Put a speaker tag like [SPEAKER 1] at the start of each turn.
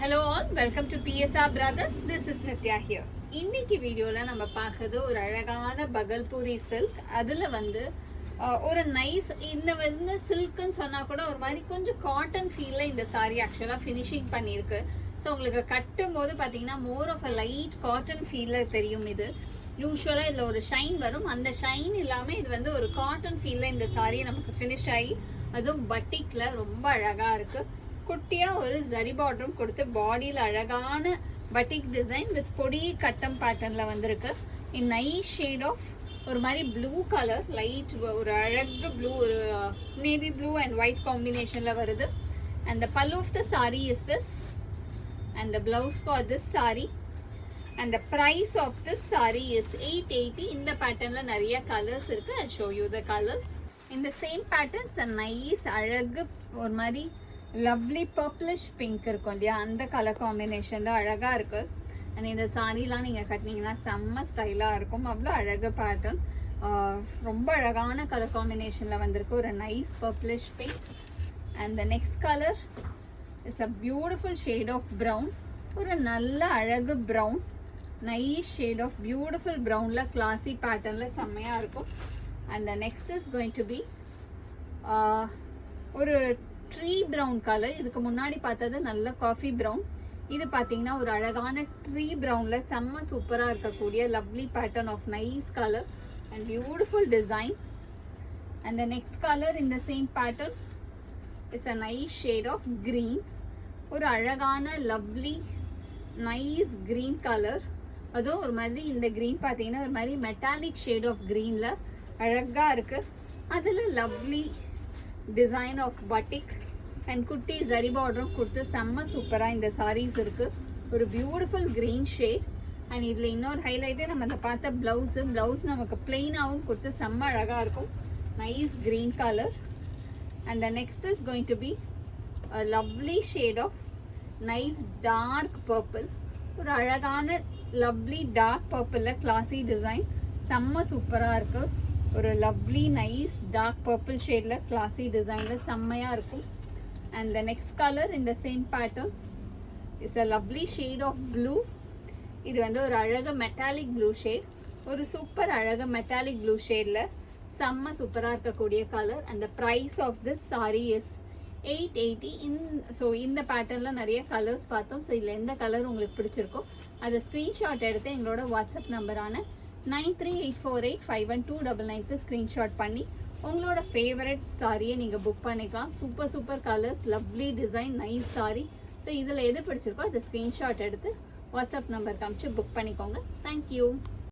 [SPEAKER 1] Hello all, welcome to PSR Brothers. This is Nitya here. இன்னைக்கு வீடியோல நம்ம பார்க்கிறது ஒரு அழகான பகல்பூரி சில்க். அதுல வந்து ஒரு நைஸ் இந்த வந்து சில்க்னு சொன்னா கூட ஒரு மாதிரி கொஞ்சம் காட்டன் ஃபீல்ல இந்த சாரி ஆக்சுவலா ஃபினிஷிங் பண்ணியிருக்கு. ஸோ உங்களுக்கு கட்டும் போது பார்த்தீங்கன்னா more of a light cotton ஃபீல்ல தெரியும். இது யூஸ்வலாக இதில் ஒரு ஷைன் வரும். அந்த ஷைன் இல்லாமல் இது வந்து ஒரு காட்டன் ஃபீல்ல இந்த சாரி நமக்கு ஃபினிஷ் ஆகி அதுவும் பட்டிக்ல ரொம்ப அழகா இருக்கு. குட்டியா ஒரு ஜரி பார்டரும் கொடுத்து பாடியில் அழகான பட்டிக் டிசைன் வித் பொடி கட்டம் பேட்டர்ன்ல வந்திருக்கு. இன் நைஸ் ஷேட் ஆஃப் ஒரு மாதிரி ப்ளூ கலர், லைட் ஒரு அழகு ப்ளூ, ஒரு நேவி ப்ளூ அண்ட் ஒயிட் காம்பினேஷன்ல வருது. And the pallu of the sari is this and the blouse for this saree and the price of this saree is 880. in the pattern la nariya colors irukku. I'll show you the colors. in the same patterns a nice alagu or mari lovely purplish pink irukum இல்லையா, அந்த colour காம்பினேஷன்ல அழகா இருக்கு. and இந்த சாரிலாம் நீங்க கட்டினீங்கன்னா செம்ம ஸ்டைலா இருக்கும். அவ்வளோ அழகு பேட்டர்ன், ரொம்ப அழகான கலர் காம்பினேஷன்ல வந்திருக்கு. ஒரு nice purplish pink. and the next color is a beautiful shade of brown. ஒரு நல்ல அழகு brown, nice shade of beautiful brownல classy patternல செம்மையா இருக்கும். and the next is going to be ஒரு tree brown color. இதுக்கு முன்னாடி பார்த்தது நல்ல coffee brown. இது பார்த்தீங்கன்னா ஒரு அழகான tree brownல செம்ம சூப்பரா இருக்கக்கூடிய lovely pattern of nice color and beautiful design. and the next color in the same pattern is a nice shade of green. ஒரு அழகான லவ்லி நைஸ் கிரீன் கலர். அதுவும் ஒரு மாதிரி இந்த கிரீன் பார்த்தீங்கன்னா ஒரு மாதிரி மெட்டாலிக் ஷேட் ஆஃப் கிரீன்ல அழகா இருக்கு. அதில் lovely design of batik and குட்டி ஜரி பார்டரும் கொடுத்து செம்ம சூப்பராக இந்த சாரீஸ் இருக்கு. ஒரு பியூட்டிஃபுல் கிரீன் ஷேட். அண்ட் இதில் இன்னொரு ஹைலைட்டே நம்ம அதை பார்த்த பிளவுஸ் நமக்கு பிளெயினாகவும் கொடுத்து செம்ம அழகா இருக்கும். Nice green colour. and the next is going to be a lovely shade of nice dark purple. ஒரு அழகான lovely dark purple classy design செம்ம சூப்பரா இருக்கு. ஒரு lovely nice dark purple shadeல classy designல செம்மையா இருக்கும். and the next color in the same pattern is a lovely shade of blue. இது வந்து ஒரு அழகு metallic blue shade. ஒரு சூப்பர் அழகு metallic blue shadeல செம்ம சூப்பரா இருக்கக்கூடிய colour. and the price of this saree is 880. So இந்த பேட்டர்ன்ல நிறைய கலர்ஸ் பார்த்தோம். ஸோ இதில் எந்த கலர் உங்களுக்கு பிடிச்சிருக்கோ அதை ஸ்க்ரீன்ஷாட் எடுத்து எங்களோட வாட்ஸ்அப் நம்பரான 9384851299க்கு ஸ்க்ரீன்ஷாட் பண்ணி உங்களோட ஃபேவரட் சாரியை நீங்கள் புக் பண்ணிக்கலாம். Super colours, lovely design, nice sorry. So இதில் எது பிடிச்சிருக்கோ அதை ஸ்க்ரீன்ஷாட் எடுத்து வாட்ஸ்அப் நம்பருக்கு அனுப்பிச்சு புக் பண்ணிக்கோங்க. தேங்க்யூ.